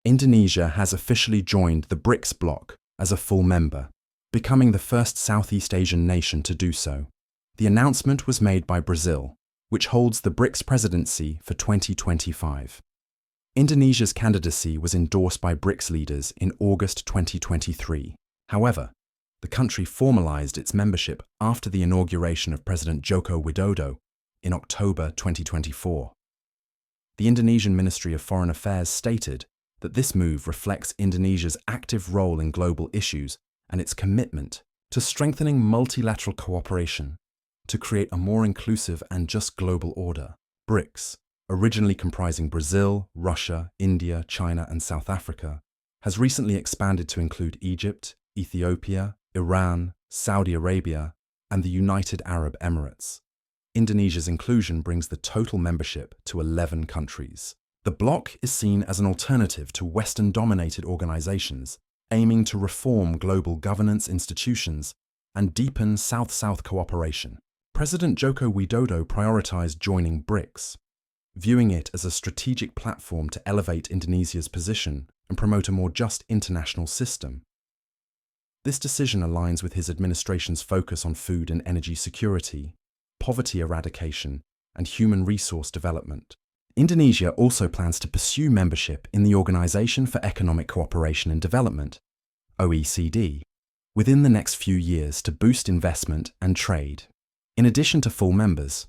Indonesia has officially joined the BRICS bloc as a full member, becoming the first Southeast Asian nation to do so. The announcement was made by Brazil, which holds the BRICS presidency for 2025. Indonesia's candidacy was endorsed by BRICS leaders in August 2023. However, the country formalized its membership after the inauguration of President Joko Widodo in October 2024. The Indonesian Ministry of Foreign Affairs stated that this move reflects Indonesia's active role in global issues and its commitment to strengthening multilateral cooperation to create a more inclusive and just global order. BRICS, originally comprising Brazil, Russia, India, China, and South Africa, has recently expanded to include Egypt, Ethiopia, Iran, Saudi Arabia, and the United Arab Emirates. Indonesia's inclusion brings the total membership to 11 countries. The bloc is seen as an alternative to Western-dominated organizations aiming to reform global governance institutions and deepen South-South cooperation. President Joko Widodo prioritized joining BRICS, viewing it as a strategic platform to elevate Indonesia's position and promote a more just international system. This decision aligns with his administration's focus on food and energy security, poverty eradication, and human resource development. Indonesia also plans to pursue membership in the Organization for Economic Cooperation and Development, OECD, within the next few years to boost investment and trade. In addition to full members,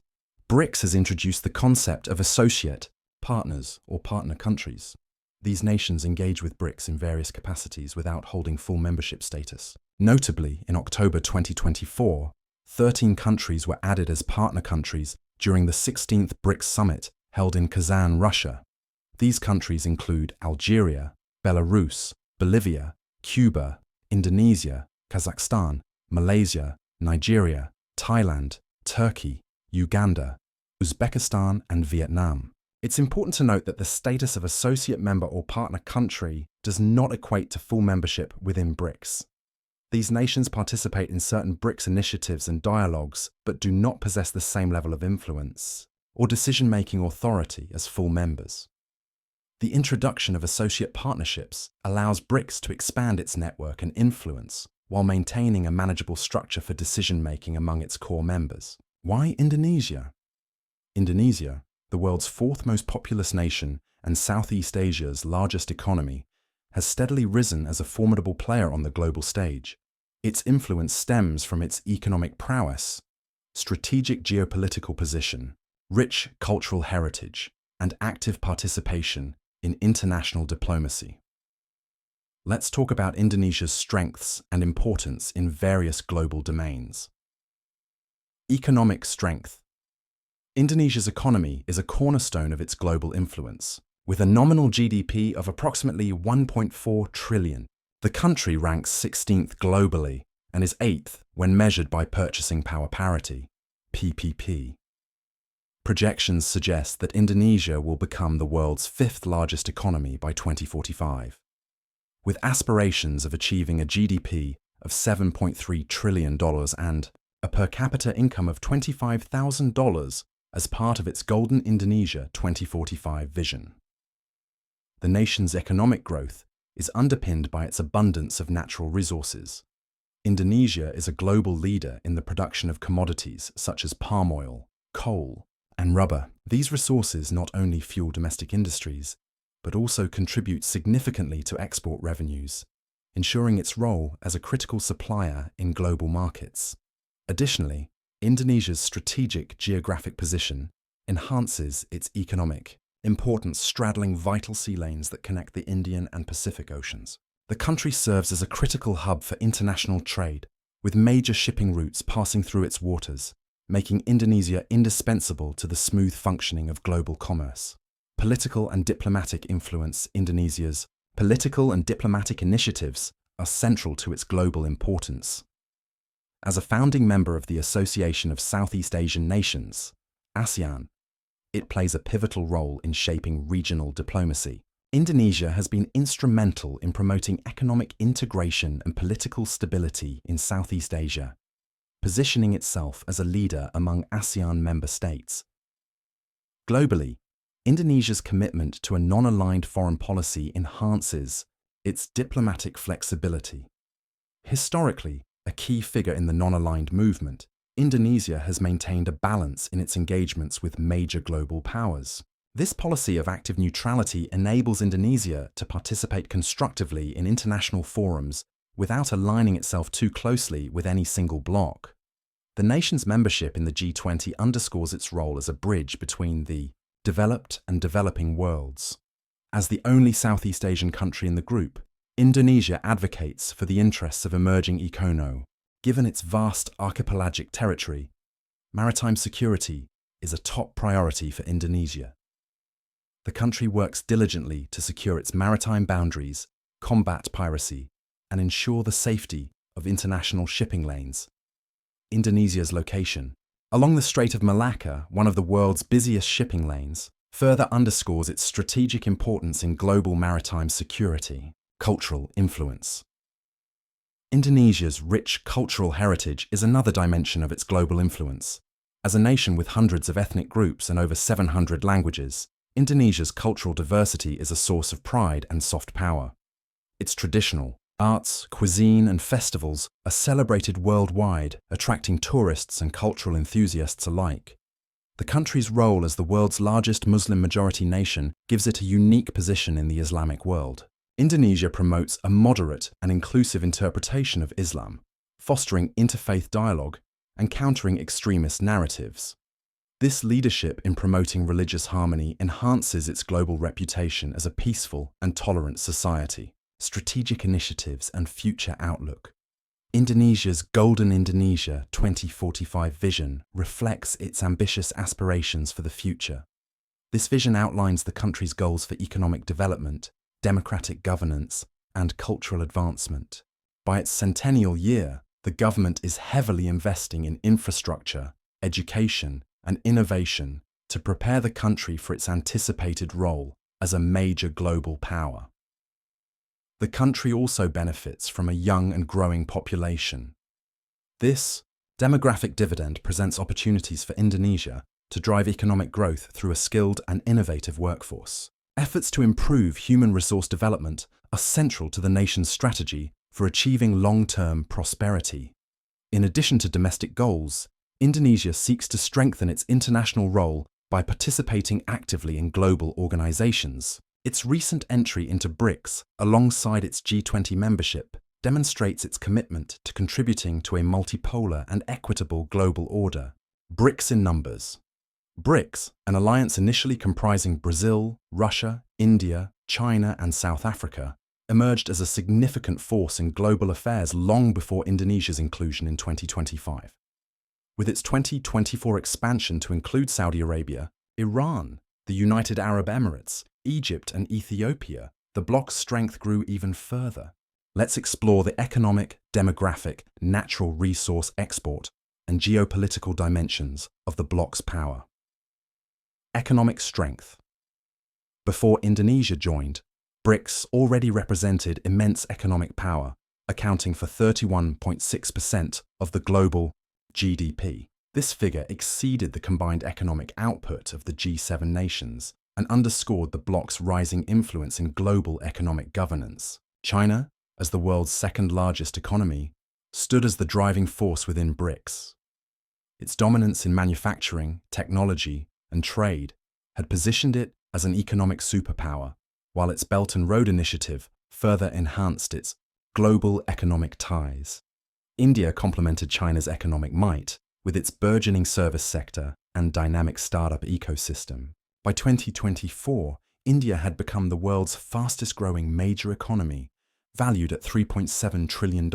BRICS has introduced the concept of associate, partners, or partner countries. These nations engage with BRICS in various capacities without holding full membership status. Notably, in October 2024, 13 countries were added as partner countries during the 16th BRICS Summit held in Kazan, Russia. These countries include Algeria, Belarus, Bolivia, Cuba, Indonesia, Kazakhstan, Malaysia, Nigeria, Thailand, Turkey, Uganda, Uzbekistan, and Vietnam. It's important to note that the status of associate member or partner country does not equate to full membership within BRICS. These nations participate in certain BRICS initiatives and dialogues, but do not possess the same level of influence or decision-making authority as full members. The introduction of associate partnerships allows BRICS to expand its network and influence while maintaining a manageable structure for decision-making among its core members. Why Indonesia? Indonesia, the world's fourth most populous nation and Southeast Asia's largest economy, has steadily risen as a formidable player on the global stage. Its influence stems from its economic prowess, strategic geopolitical position, rich cultural heritage, and active participation in international diplomacy. Let's talk about Indonesia's strengths and importance in various global domains. Economic strength. Indonesia's economy is a cornerstone of its global influence. With a nominal GDP of approximately 1.4 trillion, the country ranks 16th globally and is 8th when measured by purchasing power parity, PPP. Projections suggest that Indonesia will become the world's 5th largest economy by 2045, with aspirations of achieving a GDP of $7.3 trillion and a per capita income of $25,000 as part of its Golden Indonesia 2045 vision. The nation's economic growth is underpinned by its abundance of natural resources. Indonesia is a global leader in the production of commodities such as palm oil, coal, and rubber. These resources not only fuel domestic industries, but also contribute significantly to export revenues, ensuring its role as a critical supplier in global markets. Additionally, Indonesia's strategic geographic position enhances its economic importance, straddling vital sea lanes that connect the Indian and Pacific Oceans. The country serves as a critical hub for international trade, with major shipping routes passing through its waters, making Indonesia indispensable to the smooth functioning of global commerce. Political and diplomatic influence. Indonesia's political and diplomatic initiatives are central to its global importance. As a founding member of the Association of Southeast Asian Nations, ASEAN, it plays a pivotal role in shaping regional diplomacy. Indonesia has been instrumental in promoting economic integration and political stability in Southeast Asia, positioning itself as a leader among ASEAN member states. Globally, Indonesia's commitment to a non-aligned foreign policy enhances its diplomatic flexibility. Historically, a key figure in the non-aligned movement, Indonesia has maintained a balance in its engagements with major global powers. This policy of active neutrality enables Indonesia to participate constructively in international forums without aligning itself too closely with any single bloc. The nation's membership in the G20 underscores its role as a bridge between the developed and developing worlds. As the only Southeast Asian country in the group, Indonesia advocates for the interests of emerging economies. Given its vast archipelagic territory, maritime security is a top priority for Indonesia. The country works diligently to secure its maritime boundaries, combat piracy, and ensure the safety of international shipping lanes. Indonesia's location, along the Strait of Malacca, one of the world's busiest shipping lanes, further underscores its strategic importance in global maritime security. Cultural influence. Indonesia's rich cultural heritage is another dimension of its global influence. As a nation with hundreds of ethnic groups and over 700 languages, Indonesia's cultural diversity is a source of pride and soft power. Its traditional arts, cuisine, and festivals are celebrated worldwide, attracting tourists and cultural enthusiasts alike. The country's role as the world's largest Muslim-majority nation gives it a unique position in the Islamic world. Indonesia promotes a moderate and inclusive interpretation of Islam, fostering interfaith dialogue and countering extremist narratives. This leadership in promoting religious harmony enhances its global reputation as a peaceful and tolerant society. Strategic initiatives and future outlook. Indonesia's Golden Indonesia 2045 vision reflects its ambitious aspirations for the future. This vision outlines the country's goals for economic development, democratic governance, and cultural advancement. By its centennial year, the government is heavily investing in infrastructure, education, and innovation to prepare the country for its anticipated role as a major global power. The country also benefits from a young and growing population. This demographic dividend presents opportunities for Indonesia to drive economic growth through a skilled and innovative workforce. Efforts to improve human resource development are central to the nation's strategy for achieving long-term prosperity. In addition to domestic goals, Indonesia seeks to strengthen its international role by participating actively in global organizations. Its recent entry into BRICS, alongside its G20 membership, demonstrates its commitment to contributing to a multipolar and equitable global order. BRICS in numbers. BRICS, an alliance initially comprising Brazil, Russia, India, China, and South Africa, emerged as a significant force in global affairs long before Indonesia's inclusion in 2025. With its 2024 expansion to include Saudi Arabia, Iran, the United Arab Emirates, Egypt, and Ethiopia, the bloc's strength grew even further. Let's explore the economic, demographic, natural resource export, and geopolitical dimensions of the bloc's power. Economic strength. Before Indonesia joined, BRICS already represented immense economic power, accounting for 31.6% of the global GDP. This figure exceeded the combined economic output of the G7 nations and underscored the bloc's rising influence in global economic governance. China, as the world's second-largest economy, stood as the driving force within BRICS. Its dominance in manufacturing, technology, and trade had positioned it as an economic superpower, while its Belt and Road Initiative further enhanced its global economic ties. India complemented China's economic might with its burgeoning service sector and dynamic startup ecosystem. By 2024, India had become the world's fastest-growing major economy, valued at $3.7 trillion,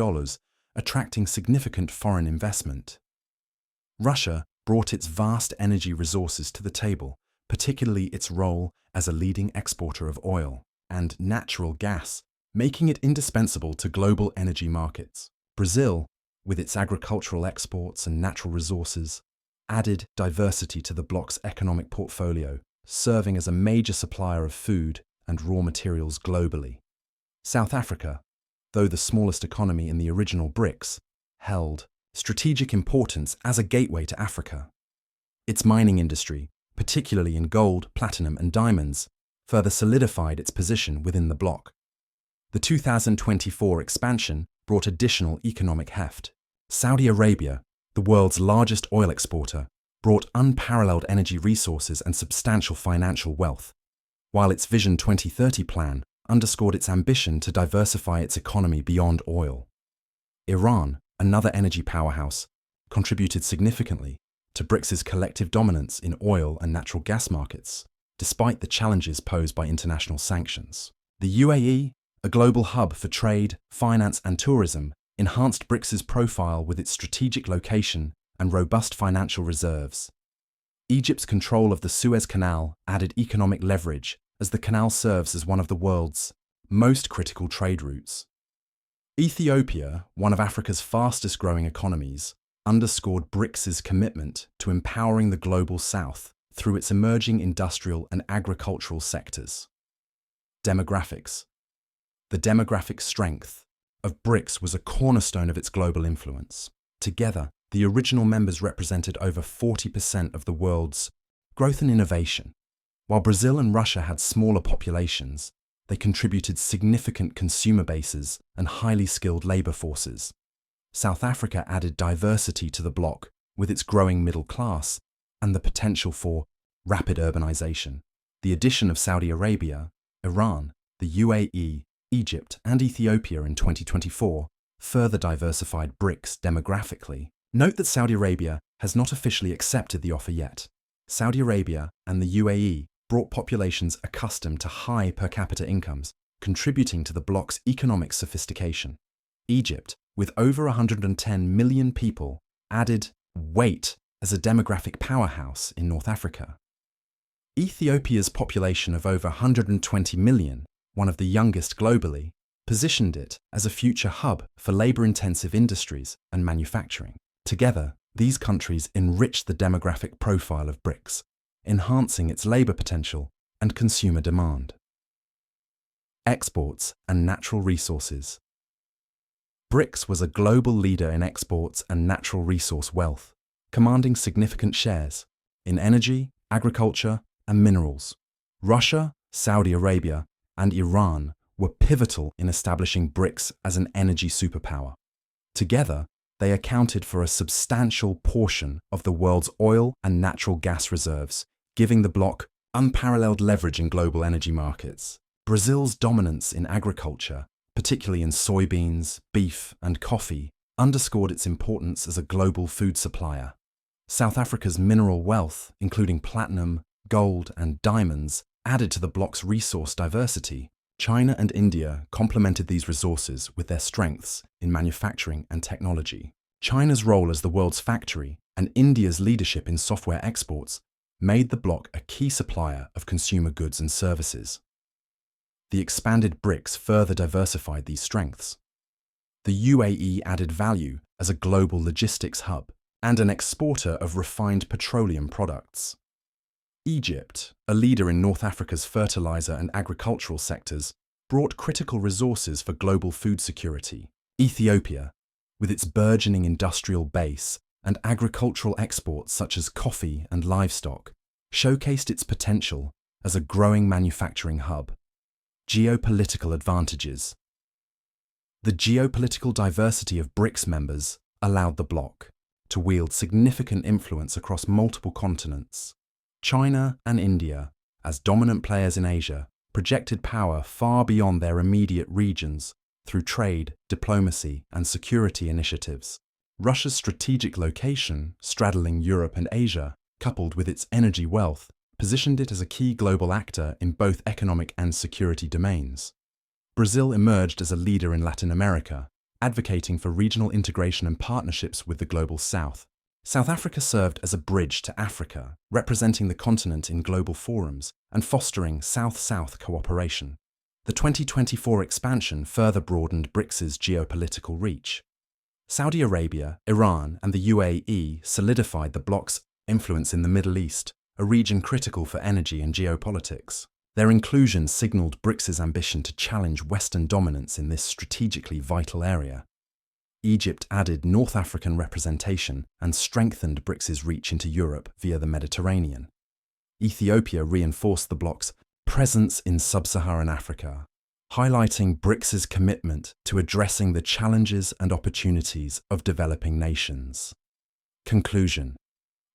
attracting significant foreign investment. Russia brought its vast energy resources to the table, particularly its role as a leading exporter of oil and natural gas, making it indispensable to global energy markets. Brazil, with its agricultural exports and natural resources, added diversity to the bloc's economic portfolio, serving as a major supplier of food and raw materials globally. South Africa, though the smallest economy in the original BRICS, held strategic importance as a gateway to Africa. Its mining industry, particularly in gold, platinum, and diamonds, further solidified its position within the bloc. The 2024 expansion brought additional economic heft. Saudi Arabia, the world's largest oil exporter, brought unparalleled energy resources and substantial financial wealth, while its Vision 2030 plan underscored its ambition to diversify its economy beyond oil. Iran, another energy powerhouse, contributed significantly to BRICS's collective dominance in oil and natural gas markets, despite the challenges posed by international sanctions. The UAE, a global hub for trade, finance, and tourism, enhanced BRICS's profile with its strategic location and robust financial reserves. Egypt's control of the Suez Canal added economic leverage, as the canal serves as one of the world's most critical trade routes. Ethiopia, one of Africa's fastest-growing economies, underscored BRICS's commitment to empowering the global south through its emerging industrial and agricultural sectors. Demographics. The demographic strength of BRICS was a cornerstone of its global influence. Together, the original members represented over 40% of the world's growth and innovation. While Brazil and Russia had smaller populations, they contributed significant consumer bases and highly skilled labor forces. South Africa added diversity to the bloc with its growing middle class and the potential for rapid urbanization. The addition of Saudi Arabia, Iran, the UAE, Egypt, and Ethiopia in 2024 further diversified BRICS demographically. Note that Saudi Arabia has not officially accepted the offer yet. Saudi Arabia and the UAE brought populations accustomed to high per capita incomes, contributing to the bloc's economic sophistication. Egypt, with over 110 million people, added weight as a demographic powerhouse in North Africa. Ethiopia's population of over 120 million, one of the youngest globally, positioned it as a future hub for labor-intensive industries and manufacturing. Together, these countries enrich the demographic profile of BRICS, enhancing its labor potential and consumer demand. Exports and natural resources. BRICS was a global leader in exports and natural resource wealth, commanding significant shares in energy, agriculture, and minerals. Russia, Saudi Arabia, and Iran were pivotal in establishing BRICS as an energy superpower. Together, they accounted for a substantial portion of the world's oil and natural gas reserves, giving the bloc unparalleled leverage in global energy markets. Brazil's dominance in agriculture, particularly in soybeans, beef, and coffee, underscored its importance as a global food supplier. South Africa's mineral wealth, including platinum, gold, and diamonds, added to the bloc's resource diversity. China and India complemented these resources with their strengths in manufacturing and technology. China's role as the world's factory and India's leadership in software exports made the bloc a key supplier of consumer goods and services. The expanded BRICS further diversified these strengths. The UAE added value as a global logistics hub and an exporter of refined petroleum products. Egypt, a leader in North Africa's fertilizer and agricultural sectors, brought critical resources for global food security. Ethiopia, with its burgeoning industrial base and agricultural exports such as coffee and livestock, showcased its potential as a growing manufacturing hub. Geopolitical advantages. The geopolitical diversity of BRICS members allowed the bloc to wield significant influence across multiple continents. China and India, as dominant players in Asia, projected power far beyond their immediate regions through trade, diplomacy, and security initiatives. Russia's strategic location, straddling Europe and Asia, coupled with its energy wealth, positioned it as a key global actor in both economic and security domains. Brazil emerged as a leader in Latin America, advocating for regional integration and partnerships with the global South. South Africa served as a bridge to Africa, representing the continent in global forums and fostering South-South cooperation. The 2024 expansion further broadened BRICS's geopolitical reach. Saudi Arabia, Iran, and the UAE solidified the bloc's influence in the Middle East, a region critical for energy and geopolitics. Their inclusion signaled BRICS's ambition to challenge Western dominance in this strategically vital area. Egypt added North African representation and strengthened BRICS's reach into Europe via the Mediterranean. Ethiopia reinforced the bloc's presence in sub-Saharan Africa, highlighting BRICS's commitment to addressing the challenges and opportunities of developing nations. Conclusion: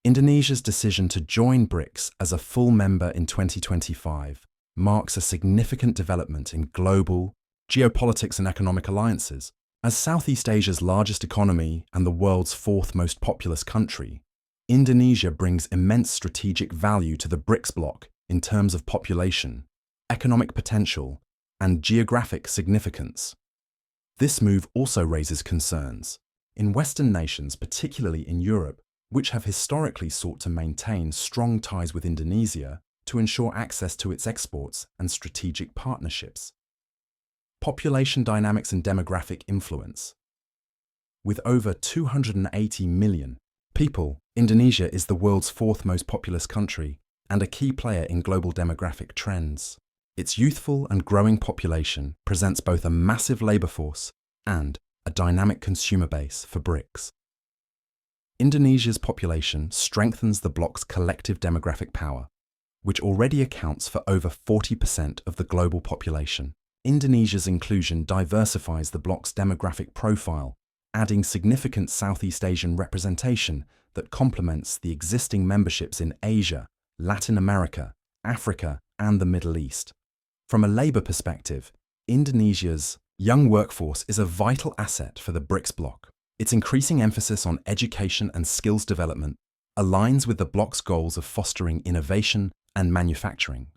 Indonesia's decision to join BRICS as a full member in 2025 marks a significant development in global geopolitics and economic alliances. As Southeast Asia's largest economy and the world's fourth most populous country, Indonesia brings immense strategic value to the BRICS bloc in terms of population, economic potential, and geographic significance. This move also raises concerns in Western nations, particularly in Europe, which have historically sought to maintain strong ties with Indonesia to ensure access to its exports and strategic partnerships. Population dynamics and demographic influence. With over 280 million people, Indonesia is the world's fourth most populous country and a key player in global demographic trends. Its youthful and growing population presents both a massive labour force and a dynamic consumer base for BRICS. Indonesia's population strengthens the bloc's collective demographic power, which already accounts for over 40% of the global population. Indonesia's inclusion diversifies the bloc's demographic profile, adding significant Southeast Asian representation that complements the existing memberships in Asia, Latin America, Africa, and the Middle East. From a labour perspective, Indonesia's young workforce is a vital asset for the BRICS bloc. Its increasing emphasis on education and skills development aligns with the bloc's goals of fostering innovation and manufacturing.